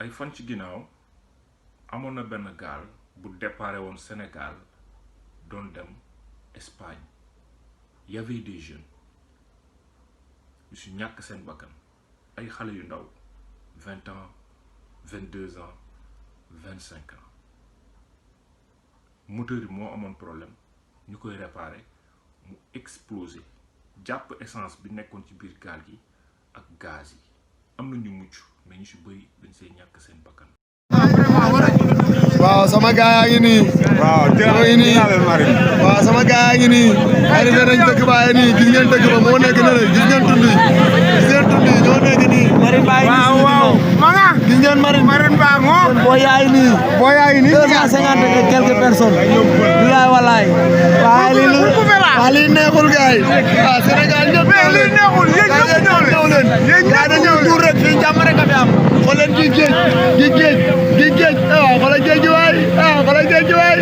ay fan ci ginnaaw amoon na benn gaal bu déparé woon Sénégal doon dem Espagne y avait des jeunes yu si ñàkk seen bakkan ay xale yu ndaw 20 ans 22 ans 25 ans moteur yi moo amoon problème ñu koy réparé mu explosé jàpp essence bi nekkoon ci biir gaal gi ak gaz yi am na ñu mucc mais ñu si bëri dañ see ñàkk seen bakkan. waaw sama gaa yaa ngi nii. waaw waaw sama gaa yaa ngi nii. arrivé nañ dëkk baa ngi nii gis ngeen dëkk ba moo nekk ne gis ngeen tund yi ñoo nekk nii. marine baa ngi nii waaw manga gis ngeen marine baa moo. boo yaay nii. 250 et quelques personnes. bilaay walaay. waaw lii neexul gars yi. waaw Sénégal ñëpp lii neexul yéen ñëpp ñëw leen. yaa dañoo tuur rek fii jàmm rek a fi am. xool leen gi géej waaw xoolal géej gi waay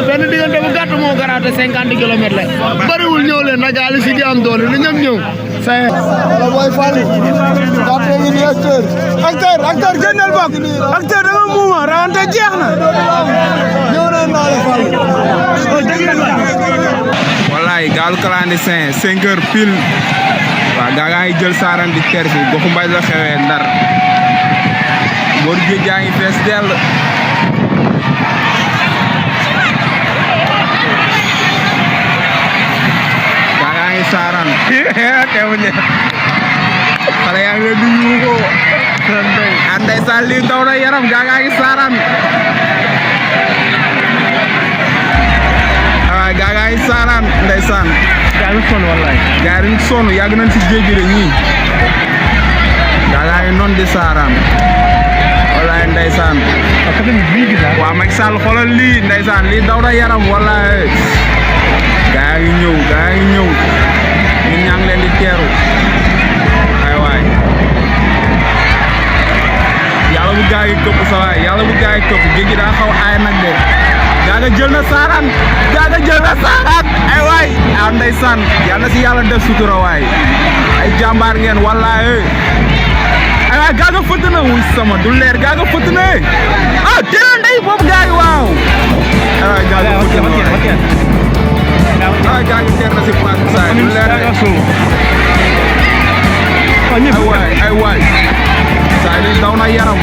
benn diggante bu gàtt moo garaate 50 kilomètres la bariwul ñëw leen nag gaal si di am doole lu ñëpp ñëw say wala booy Fall jàppee ngi ni acteur génnal bokk acteur da nga muuma rawante jeex na ñëw na naa la Fall wallaay gaalu clandestin 5 heures pile waaw gaa ngi jël saaran di ter fi goxu mbay la xewee Ndar boor géej gaa ngi fees dell gaa ngi saaran teewuñu xale yaa ngi leen di yuuxoo ndeysaan lii daw na yaram gaa ngi saaran waaw gaa ngi saaran ndeysaan gaa ngi sonn wallaay gaa ngi sonn yàgg nañ si géej gi de ñii gaa ngi non di saaran wallaay ndeysaan waaw Macky Sall xoolal lii ndeysaan lii daw na yaram wallaay gaa ngi ñëw ñun ñaa ngi leen di teeru ay waay yàlla bu gaa yi këpp sa waay yàlla bu gaa yi këpp géej gi daa xaw aay nag de gaa jël na saaraan ay waay aw ndeysaan yàlla na si yàlla def sutura waay ay jàmbaar ngeen wallaay ay waay gaa nga fëtt na wuy sama du leer gaa nga fëtt na ah teel ndey boobu gaa yi waaw ay waay gaa nga fëtt na ay gaa ngi teer na si paak saa du leer ay waay saa yi daw na yaram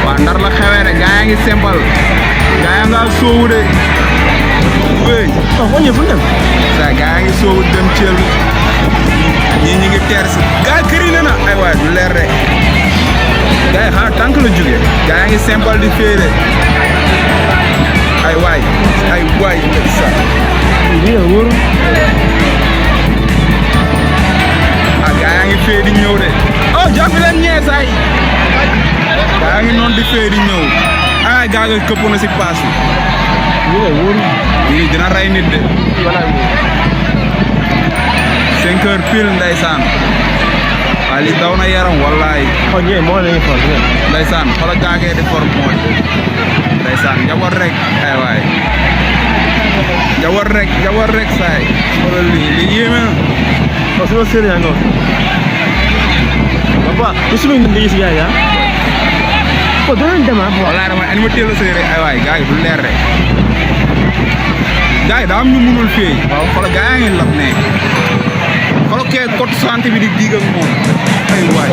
waa Ndar la xewee de gaa yaa ngi sembal gaa yaa nga soowu de wéy saa gaa yaa ngi soowu dem Thiel ñii ñi ngi teer si gaa këri na ay waay du leer de gaa yi xaar tànk la jóge gaa yaa ngi sembal di féere ay waay sa gaa yaa ngi fee di ñëw de oh jàpp leen ñee saay gaa ngi noonu di fee di ñëw ay gaa nga këpp na si paas bi dina rey nit de 5 heures pile ndeysaan waa li daw na yaram wallaay ndeysaan xoolal gaa ngee di for mooy ndeysaan njaboot rek ay waay njaboot rek saay xoolal li yéeme na suma sëriñ yaa ngoon papa suma ngi si yaay ko doon dem wallaay dama ani ma teel a sëy rek ay waay gaa yi du leer rek gaa yi daa am ñu mënul feey waaw xoolal gaa yaa ngi lab ne xoolal kee code santé bi di diig ak moom ay waay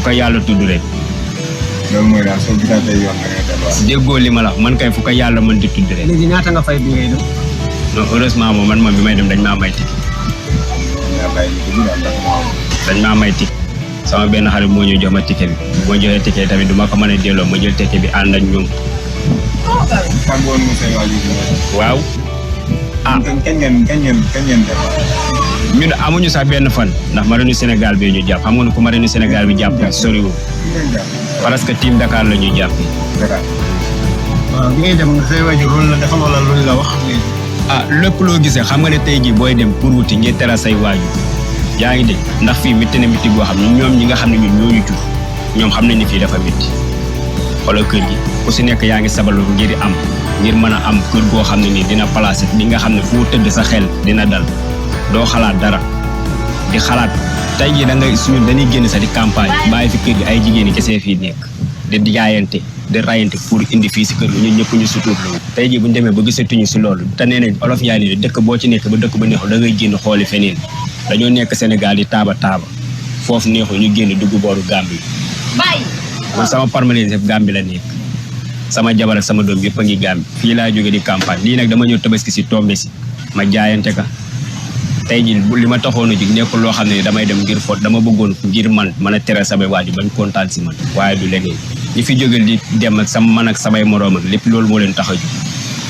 fu ko yàlla tudd rek. loolu mooy daal soo gisaatee yoon da ngay delluwaat. déggoo li ma la man kay fu ko yàlla mën di tudd rek. léegi ñaata nga fay bi ngay dem. non heureusement moom man bi may dem dañ maa may ticket. dañ maa may ticket. sama benn xarit moo ñëw jox ma ticket bi. boo joxee ticket tamit du ma ko mën a delloo ma jël ticket bi ànd ak ñoom. waaw. kañ ngeen def. ñun amuñu sax benn fan ndax marinu Sénégal bi ñu jàpp xam nga ne ku marinu Sénégal bi jàpp soriwul parce que team Dakar la ñuy jàpp. waaw bi ngay dem say waajur loolu la defal wala loolu la wax. lépp loo gisee xam nga ne tey jii booy dem pour wuti ngir teral say waajur yaa ngi dégg ndax fii métti na métti boo xam ne ñoom ñi nga xam ne ñun ñoo ñu jur ñoom xam nañ ni fii dafa métti xoolal kër gi ku si nekk yaa ngi sabalu ngir mën a am kër goo xam ne nii dina placé bi nga xam ne fu tëdd sa xel dina dal. doo xalaat dara di xalaat tey jii suñu dañuy génn sax di campagne bàyyi fi kër gi ay jigéen ñi kese fii nekk di jaayante di rayante pour indi fii si kër gi ñun ñëpp ñu suturlu tey jii bu ñu demee ba gisatuñu si loolu te nee nañ olof Njaay ni dëkk boo ci nekk ba dëkk ba neexul da ngay génn xooli feneen dañoo nekk Sénégal di taaba foofu neexul ñu génn dugg booru Gambie man sama permanence yëpp Gambie la nekk sama jabar ak sama doom yëpp a ngi Gambie fii laa jóge di campagne lii nag dama ñëw tabaski si tombé si ma jaayante ka tey jii li ma taxoon a jig nekkul loo xam ne damay dem ngir fot dama bëggoon ngir man mën a tere samay waajur bañ kontaan si man waaye du leneen ñi fi jóge di dem ak man ak samay moroom ak lépp loolu moo leen tax a jóg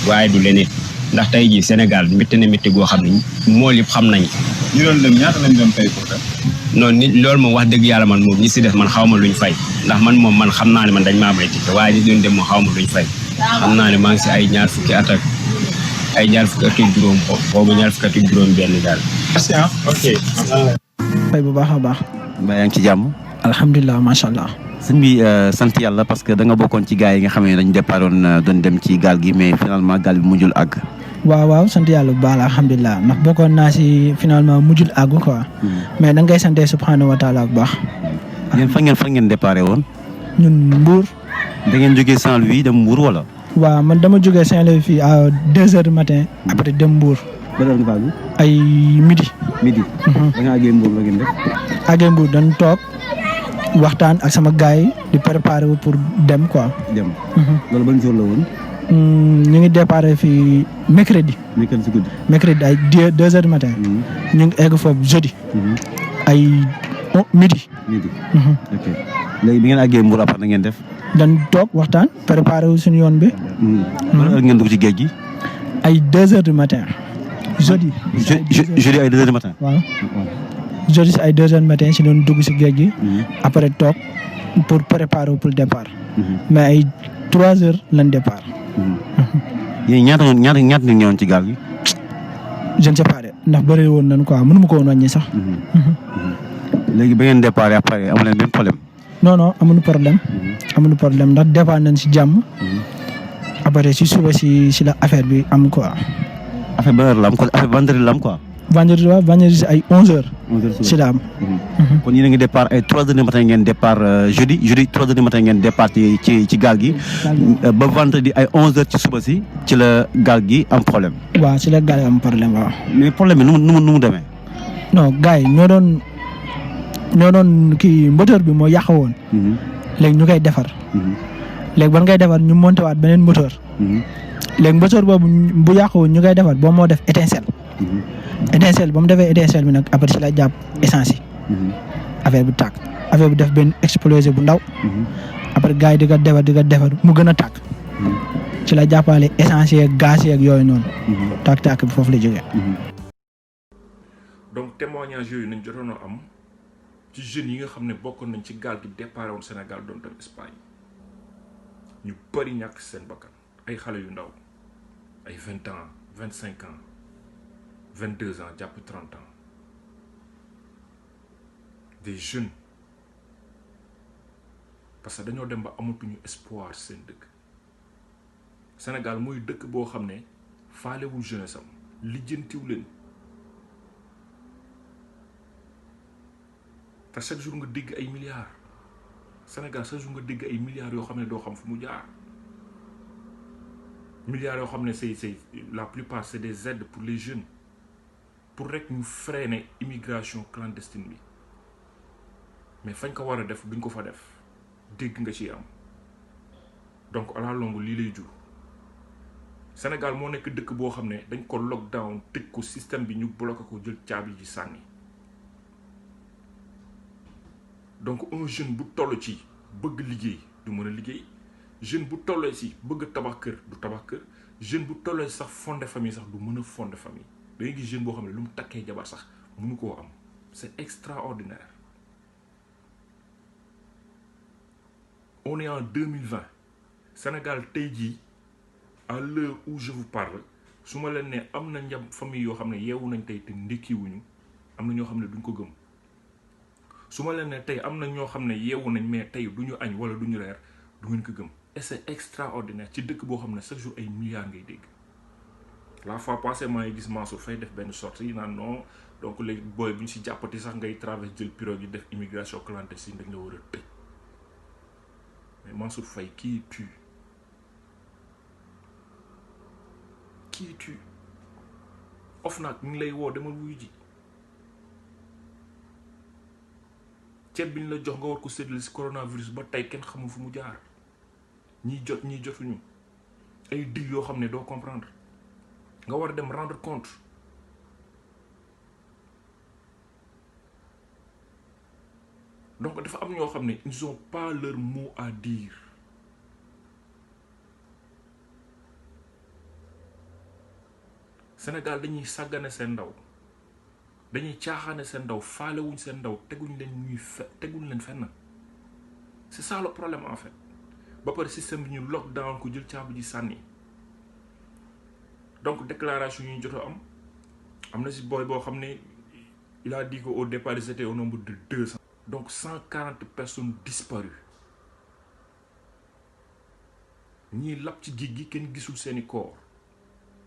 waaye du leneen ndax tey jii Sénégal métti na métti goo xam ne mool yëpp xam nañ ñu doon dem ñaata lañ doon fay pour dem. non nit loolu moom wax dëgg yàlla man moom ñi si def man xaw ma luñ fay ndax man xam naa ne man dañ maa may ticket waaye ñi doon dem moom xaw ma luñ fay xam naa ne maa ngi si ay ñaar fukki at ak juróom boobu ñaar fukki at ak juróom benn daal. merci ok. fay bu baax a baax. mbaa yaa ngi ci jàmm. alhamdulilah macha allah. sëñ bi sant yàlla parce que da nga bokkoon ci gars yi nga xam ne dañu départoon doon dem ci gaal gi mais finalement gaal bi mujjul àgg. waaw sant yàlla bu baax la alhamdulilah ndax bokkoon naa si finalement mujjul àgg quoi. mais da ngay sante subhanahu wa taala bu baax. yéen fan ngeen déparé woon. ñun Mbour. da ngeen jógee Saint-Louis dem Mbour wala. waaw man dama jógee Saint-Louis fii à 2h du matin. après dem Mbour. ba heure nga faa ay midi. da nga àggee Mbour la ngeen def. àggee Mbour dañ toog waxtaan ak sama gars yi di préparer wu pour dem quoi. dem. loolu ban jour la woon. ñu ngi déparé fii mercredi. mercredi si guddi. mercredi ay 2h du matin. ñu ngi egg foofu jeudi. ay midi. ok léegi bi ngeen àggee Mbour après na ngeen def. dañ toog waxtaan préparé wu suñu yoon bi. ban heure ngeen dugg ci géej gi. ay 2h du matin. jeudi. jeudi ay 2h du matin. waaw jeudi si ay 2h du matin si doon dugg si géej gi. après toog pour préparer pour départ. mais ay 3h lañ départ. yéen ñaata nit ñëwoon ci gaal gi. je ne sais pas de ndax bëri woon nañ quoi mënu ma ko woon wàññi sax. léegi ba ngeen départ après amu leen benn problème. non amuñu problème. amuñu problème ndax départ nañ si jàmm. après si suba si la affaire bi am quoi. affaire ba heure la am kon affaire vendredi la am quoi. vendredi si ay 11h. 11h si la am. kon yéen a ngi départ ay 3h du matin ngeen départ jeudi 3h du matin ngeen départ ci gaal gi. ba vendredi ay 11h ci suba si ci la gaal gi am problème. waaw ci la gaal gi am problème waaw. mais problème bi nu mu demee. non gars yi ñoo doon kii moteur bi moo yàq woon. léegi ñu koy defar. léegi ban ngay defar ñu monté waat beneen moteur. léegi moteur boobu bu yàq woon ñu koy defar boo moo def étincelle. étincelle ba mu defee étincelle bi nag après ci la jàpp essence yi. affaire bi tàkk affaire bi def benn explosé bu ndaw. après gars yi di ko defar mu gën a tàkk. ci la jàppale essence yeeg gaz yeeg yooyu noonu. tàkk bi foofu la jógee. donc témoignage yooyu nañ jotoon a am ci jeunes yi nga xam ne bokkoon nañ ci gaal gi départ woon Sénégal doon dem Espagne ñu bëri ñàkk seen bakkan ay xale yu ndaw ay 20 ans 25 ans 22 ans jàpp 30 ans des jeunes parce que dañoo dem ba amatuñu espoir seen dëkk Sénégal mooy dëkk boo xam ne faalewul jeunesse am lijjantiw leen te chaque jour nga dégg ay milliards Sénégal chaque jour nga dégg ay milliards yoo xam ne doo xam fu mu jaar milliards yoo xam ne c'est la plupart c'est des aides pour les jeunes pour rek ñu freiner immigration clandestine bi mais fañ ko war a def duñ ko fa def dégg nga ci am donc à la longue lii lay jur Sénégal moo nekk dëkk boo xam ne dañ ko lockdown tëj ko système bi ñu bloqué ko jël caabi ji sànni donc un jeune bu toll ci bëgg liggéey du mën a liggéey jeune bu tollee ci bëgg tabax kër du tabax kër jeune bu tollee sax fonder famille sax du mën a fonder famille da ngay gis jeune boo xam ne lu mu takkee jabar sax mënu koo am c'est extraordinaire. On est en 2020 Sénégal tey jii à l'heure où je vous parle su ma leen ne am na famille yoo xam ne yeewu nañ tey te ndékkiwuñu am na ñoo xam ne duñ ko gëm su ma leen ne tey am na ñoo xam ne yeewu nañ mais tey duñu añ wala duñu reer du ngeen ko gëm et c'est extraordinaire ci dëkk boo xam ne chaque jour ay milliards ngay dégg. La fois passée maa ngi gis Mansour Faye def benn sortie yi naan non donc léegi booy bu ñu si jàppati sax ngay traverse jël pirogue yi def immigration clandestine dañ la war a tëj mais Mansour Faye qui es-tu OFNAC mi ngi lay woo demal wuyu ji ceeb bi ñu la jox nga war ko séddale si coronavirus ba tey kenn xamul fu mu jaar ñii jot ñii jotuñu ay dig yoo xam ne doo comprendre nga war a dem rendre compte donc dafa am ñoo xam ne ils ont pas leur mot à dire Sénégal dañuy sàggane seen ndaw dañuy caaxaane seen ndaw faalewuñ seen ndaw teguñ leen fenn c'est ça le problème en fait ba pare système bi ñu lockdown ko jël caabu ji sànni donc déclaration yi ñu jot am na si booy boo xam ne il a dit que au départ ils étaient au nombre de 200 donc 140 personnes disparues ñii lab ci géej gi kenn gisul seeni corps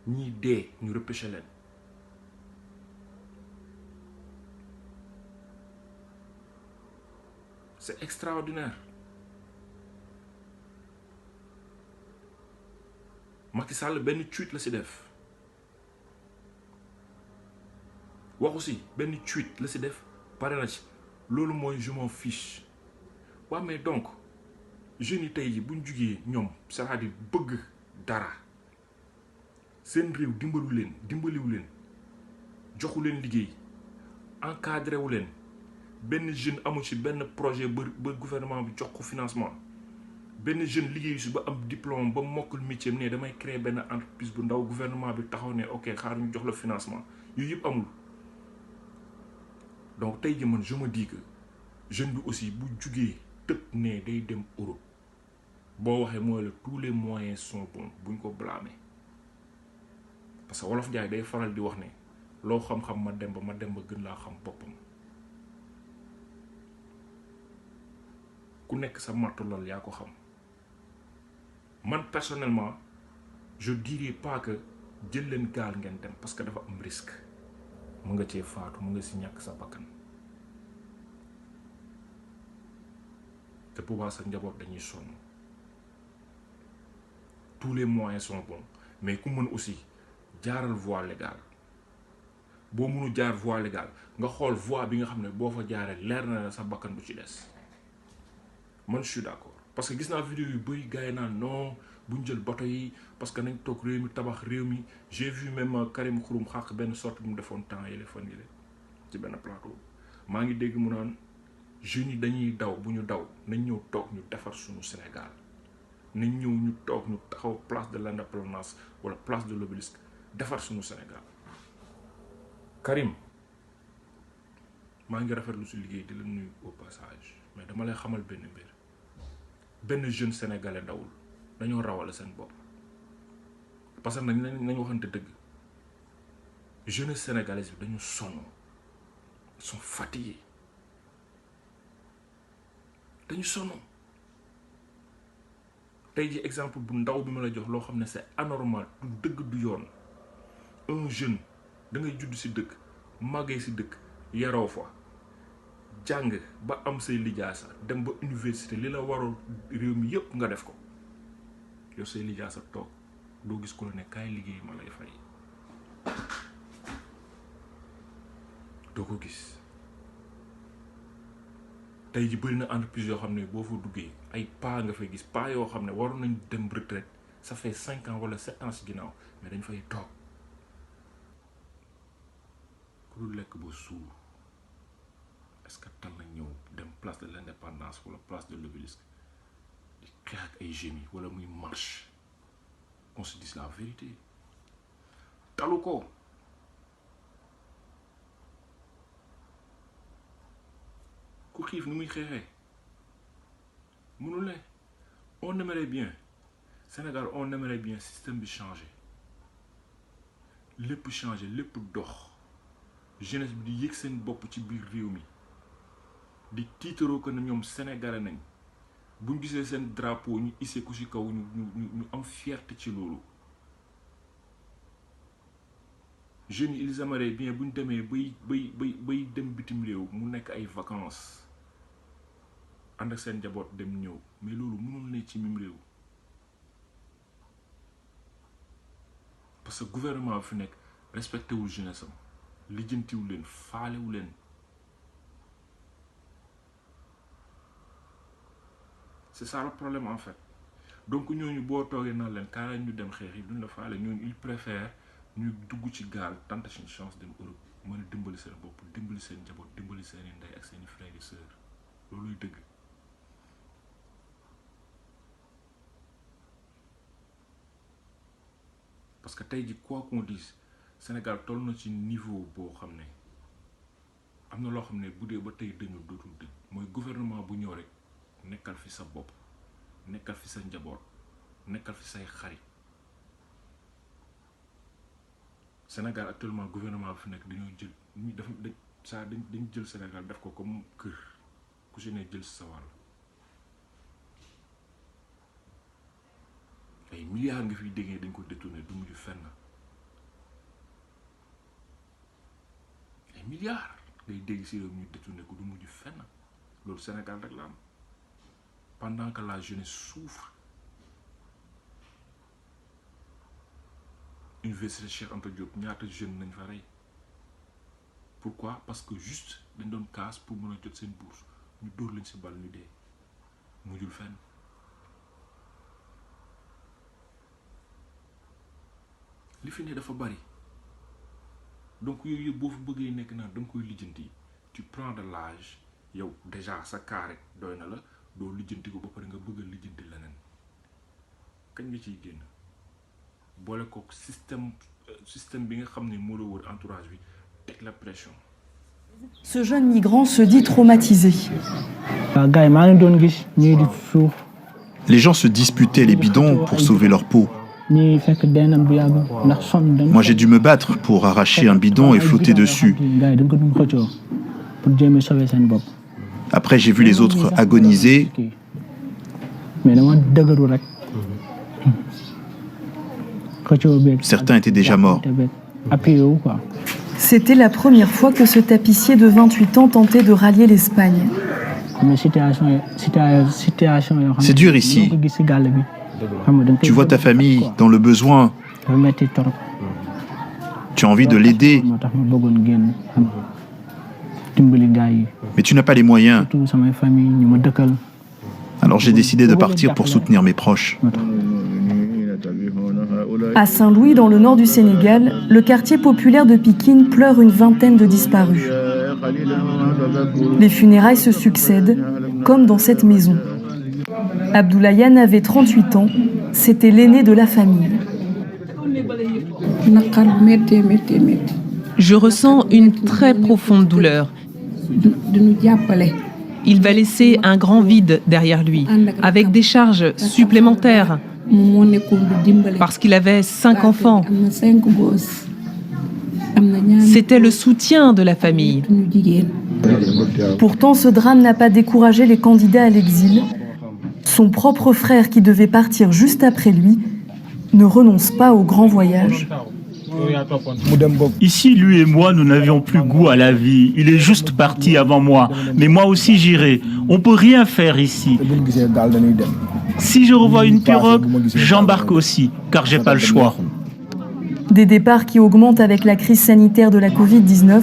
ñii dee ñu repêché leen c'est extraordinaire Macky Sall benn tweet la si def waxu si benn tweet la si def pare na ci loolu mooy je m'en fiche waaw mais donc jeunes yi tey ji buñ jugee ñoom c'est-à-dire bëgg dara seen réew dimbaliwu leen joxu leen liggéey encadré wu leen benn jeune amu ci benn projet ba gouvernement bi jox ko financement benn jeune liggéeyu si ba am diplôme ba mokkul métier ne damay créer benn entreprise bu ndaw gouvernement bi taxaw ne ok xaar ñu jox la financement yooyu yëpp amul donc tey ji man je me dis que jeune bi aussi bu jugee tëb ne day dem Europe boo waxee mooy la tous les moyens sont bons buñ ko blâmer parce que wolof Njaay day faral di wax ne loo xam-xam ma dem ba gën laa xam boppam ku nekk sa mattu lool yaa ko xam man personnellement je dirais pas que jël leen gaal ngeen dem parce que dafa am risque mu nga cee faatu mu nga si ñàkk sa bakkan te boobaa sa njaboot dañuy sonn tous les moyens sont bons mais ku mën aussi jaaral voie légale boo mënu jaar voie légale nga xool voie bi nga xam ne boo fa jaaree leer na sa bakkan bu ci des man je suis d'accord parce que gis naa vidéo yu bëri gars yi naan non buñ jël bato yi parce que nañ toog réew mi tabax réew mi j'ai vu même Karim Xurum Xaq benn sorte bu mu defoon temps yële fan yële ci benn plateau maa ngi dégg mu naan jeunes yi dañuy daw bu ñu daw nañ ñëw toog ñu defar suñu Sénégal nañ ñëw ñu toog ñu taxaw place de l'Indépendance wala place de l'Obélisque defar suñu Sénégal Karim maa ngi rafetlu si liggéey di la nuyu au passage mais dama lay xamal benn mbir benn jeune sénégalais ndawul dañoo rawale seen bopp parce que nañ waxante dëgg jeunesse sénégalaise bi dañu sonn sont fatigués dañu sonn tey ji exemple bu ndaw bi ma la jox loo xam ne c'est anormal du dëgg du yoon un jeune da ngay judd ci dëkk màggee ci dëkk yaroo fa jàng ba am say lijaasa dem ba université li la waroon réew mi yépp nga def ko yow say lijaasa toog doo gis ku la ne kaay liggéey ma lay fay doo ko gis tey ji bëri na entreprise yoo xam ne boo fa duggee ay paa nga fay gis paa yoo xam ne waroon nañ dem retraite ça fait 5 ans wala 7 ans si ginnaaw mais dañ fay toog pour lekk ba suur est-ce que tal na ñëw dem place de l'indépendance wala place de l'obélisque di xeex ak ay génie wala muy marche qu'on se dise la vérité talu ko ku xiif ni muy xeexee mënul ne on aimerait bien Sénégal on aimerait bien système bi changé lépp changé lépp dox jeunesse bi di yëg seen bopp ci biir réew mi di tiitaroo ko ne ñoom sénégalais nañ buñ gisee seen drapeau ñu hissé ko ci kaw ñu am fierté ci loolu jeunes yi ils aimeraient bien buñ demee bay dem bitim réew mu nekk ay vacances ànd ak seen njaboot dem ñëw mais loolu mënul ne ci mim réew parce que gouvernement bi fi nekk respecté wul jeunesse am lijjantiwu leen faalewu leen c'est ça le problème en fait donc ñooñu boo toogee naa leen kaay ñu dem xeex yi duñ la faale ñooñu ils préfèrent ñu dugg ci gaal tenter une chance dem Europe mën a dimbali seen bopp dimbali seen njaboot dimbali seen i ndey ak seen i frères et sœurs looluy dëgg parce que tey ji quoi qu'on dise Sénégal toll na ci niveau boo xam ne am na loo xam ne bu dee ba tey dañu dootul dëgg mooy gouvernement bu ñëw rek nekkal fi sa bopp nekkal fi sa njaboot nekkal fi say xarit Sénégal actuellement gouvernement bi fi nekk dañoo jël dañ jël Sénégal def ko comme kër ku si ne jël sa wàll ay milliards nga fiy déggee dañ ko détourné du mujj fenn ay milliards ngay dégg si réew ñu détourné ko du mujj fenn loolu Sénégal rek la am pendant que la jeunesse souffre. Université Cheikh Anta Diop ñaata jeune nañ fa rey pourquoi parce que juste dañ doon casse pour mën a jot seen bourse ñu dóor leen ci bal ñu dee mujjul fenn li fi ne dafa bari donc yooyu yëpp boo fi bëggee nekk naa da nga koy lijjanti tu prends de l'âge yow déjà sa cas rek doy na la doo lijjanti ko ba pare nga bëgg a lijjanti leneen kañ nga ciy génn boole ko système bi nga xam ne moo la wër entourage bi teg la pression. Ce jeune migrant se dit traumatisé. Les gens se disputaient les bidons pour sauver leur peau. Moi, j'ai dû me battre pour arracher un bidon et flotter dessus. Après, j'ai vu les autres agoniser. Certains étaient déjà morts. C'était la première fois que ce tapissier de 28 ans tentait de rallier l'Espagne. C'est dur ici. Tu vois ta famille dans le besoin. Tu as envie de l'aider. Mais tu n'as pas les moyens. Alors j'ai décidé de partir pour soutenir mes proches. À Saint-Louis, dans le nord du Sénégal, le quartier populaire de Pikine pleure une vingtaine de disparus. Les funérailles se succèdent, comme dans cette maison. Abdoulaye avait 38 ans, c'était l'aîné de la famille. Je ressens une très profonde douleur. Il va laisser un grand vide derrière lui, avec des charges supplémentaires, parce qu'il avait 5 enfants. C'était le soutien de la famille. Pourtant, ce drame n'a pas découragé les candidats à l'exil. Son propre frère, qui devait partir juste après lui, ne renonce pas au grand voyage. Ici, lui et moi, nous n'avions plus goût à la vie. Il est juste parti avant moi. Mais moi aussi, j'irai. On ne peut rien faire ici. Si je revois une pirogue, j'embarque aussi, car j'ai pas le choix. Des départs qui augmentent avec la crise sanitaire de la Covid-19.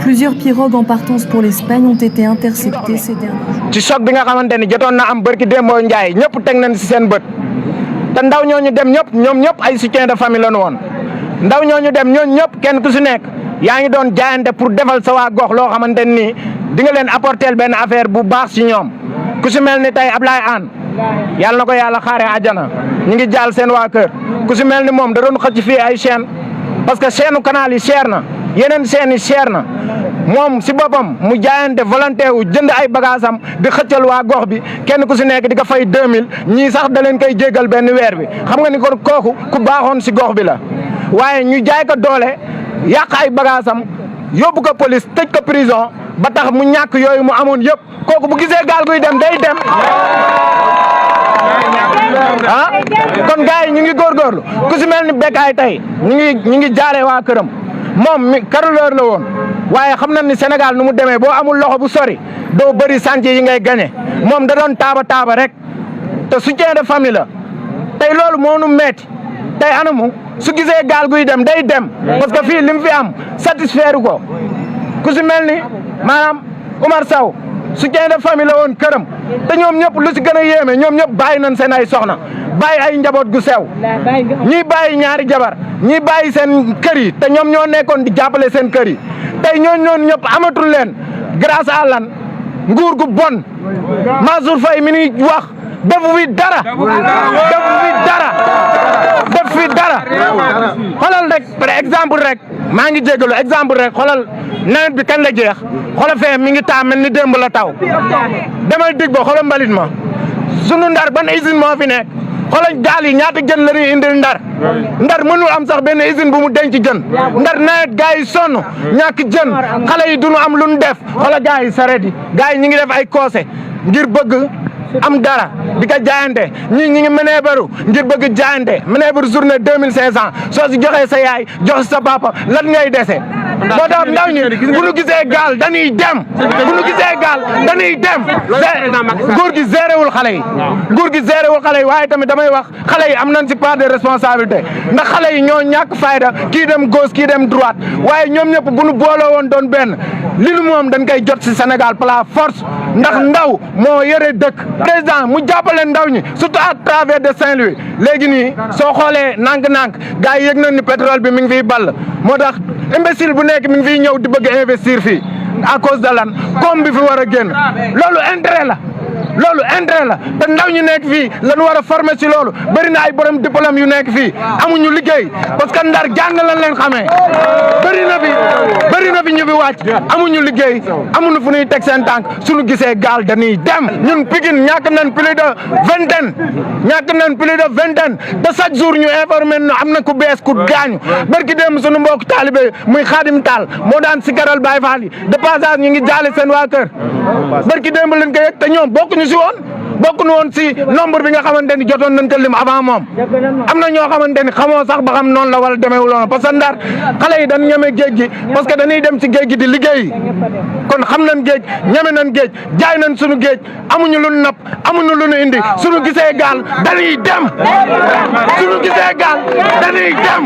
Plusieurs pirogues en partance pour l'Espagne ont été interceptées ces derniers jours. ci choc bi nga xamante ni jotoon na am barki Dembo Ndiaye ñëpp teg nañ ci seen bët te ndaw ñooñu dem ñëpp ñoom ñëpp ay soutien de famille lañu woon ndaw ñooñu dem ñooñu ñëpp kenn ku ci nekk yaa ngi doon jaayante pour defal sa waa gox loo xamante ni di nga leen apporter benn affaire bu baax ci ñoom ku ci mel ni tey Ablaye Anne yàlla na ko yàlla xaare àjjana ñu ngi jaal seen waa kër ku ci mel ni moom da doon xëcc fii ay chaîne parce que chaîne canal yi cher na yeneen chaîne yi cher na moom ci boppam mu jaayante volontaire wu jënd ay bagaasam di xëccal waa gox bi kenn ku ci nekk di ko fay 2000 ñii sax da leen koy jéggal benn weer bi xam nga ni kon kooku ku baaxoon ci gox bi la waaye ñu jaay ko doole yàq ay bagaasam yóbbu ko police tëj ko prison ba tax mu ñàkk yooyu mu amoon yëpp kooku bu gisee gaal guy dem day dem ah kon gars yi ñu ngi góorgóorlu ku ci mel ni Bécaye tey ñu ngi jaaree waa këram moom mi carreleur la woon waaye xam nañ ni Sénégal nu mu demee boo amul loxo bu sori doo bëri chantier yi ngay gagné moom da doon taaba rek te soutien de famille la tey loolu moo nu metti tey anamu su gisee gaal guy dem day dem parce que fii li mu fi am satisfaire ko ku ci mel ni maanaam Oumar Sow soutien de famille la woon këram te ñoom ñëpp lu ci gën a yéeme ñoom ñëpp bàyyi nañ seen ay soxna bàyyi ay njaboot gu sew ñii bàyyi ñaari jabar ñii bàyyi seen kër yi te ñoom ñoo nekkoon di jàppale seen kër yi tey ñooñu ñëpp amatul leen grâce à lan nguur gu bon Mansour Faye mi ni wax defu fi dara def fi dara xoolal rek par exemple rek maa ngi jégalu exemple rek xoolal nawet bi kañ la jeex xoolal fee mi ngi taa mel ni démb la taw demal dig ba xoolal mbalit ma sunu Ndar ban usine moo fi nekk xoolal gaal yi ñaata jën la ñuy indil Ndar mënul am sax benn usine bu mu denc jën Ndar nawet gars yi sonn ñàkk jën xale yi duñu am lu ñu def xoolal gars yi sareet yi gars yi ñu ngi def ay koose ngir bëgg am dara di ko jaayante ñi ngi mëneebaru ngir bëgg jaayante mëneebaru journée 2500 soo si joxee sa yaay jox sa papa lan ngay dese moo tax ndaw ñi bu ñu gisee gaal dañuy dem bu ñu gisee gaal dañuy dem nguur gi géréwul xale yi nguur gi géréwul xale yi waaye tamit damay wax xale yi am nañ si part de responsabilité ndax xale yi ñoo ñàkk fayda kii dem gauche kii dem droite waaye ñoom ñëpp bu ñu booloo woon doon benn li nu moom dañ koy jot si Sénégal par la force ndax ndaw moo yore dëkk président mu jàppale ndaw ñi surtout à travers de Saint-Louis léegi nii soo xoolee nànk-nànk gars yi yëg nañ ni pétrole bi mi ngi fiy ball moo tax imbécile bu nekk mi ngi fiy ñëw di bëgg investir fii à cause de lan comme bi fi war a génn loolu intérêt la te ndaw ñu nekk fii lañu war a former ci loolu bëri na ay borom diplôme yu nekk fii amuñu liggéey parce que Ndar jàng lañ leen xamee bëri na fi ñu fi wàcc amuñu liggéey amuñu fu ñuy teg seen tànk suñu gisee gaal dañuy dem ñun Pikine ñàkk nañ plus de vingtaine te chaque jour ñu informé nu am na ku bees ku gaañu barki dem suñu mbokk taalibe muy Xaadim Taal moo daan sikaral Baay Faal yi de passage ñu ngi jaale seen waa kër barki dem lañ ko yëg te ñoom bokkuñu si woon bokkuñu woon si nombre bi nga xamante ni jotoon nañ ko lim avant moom am na ñoo xamante ni xamoo sax ba xam noonu la wala demeewul noonu parce que Ndar xale yi dañ ñeme géej gi parce que dañuy dem ci géej gi di liggéey kon xam nañ géej ñeme nañ géej jaay nañ suñu géej amuñu lu napp amuñu lu ñu indi suñu gisee gaal dañuy dem suñu gisee gaal dañuy dem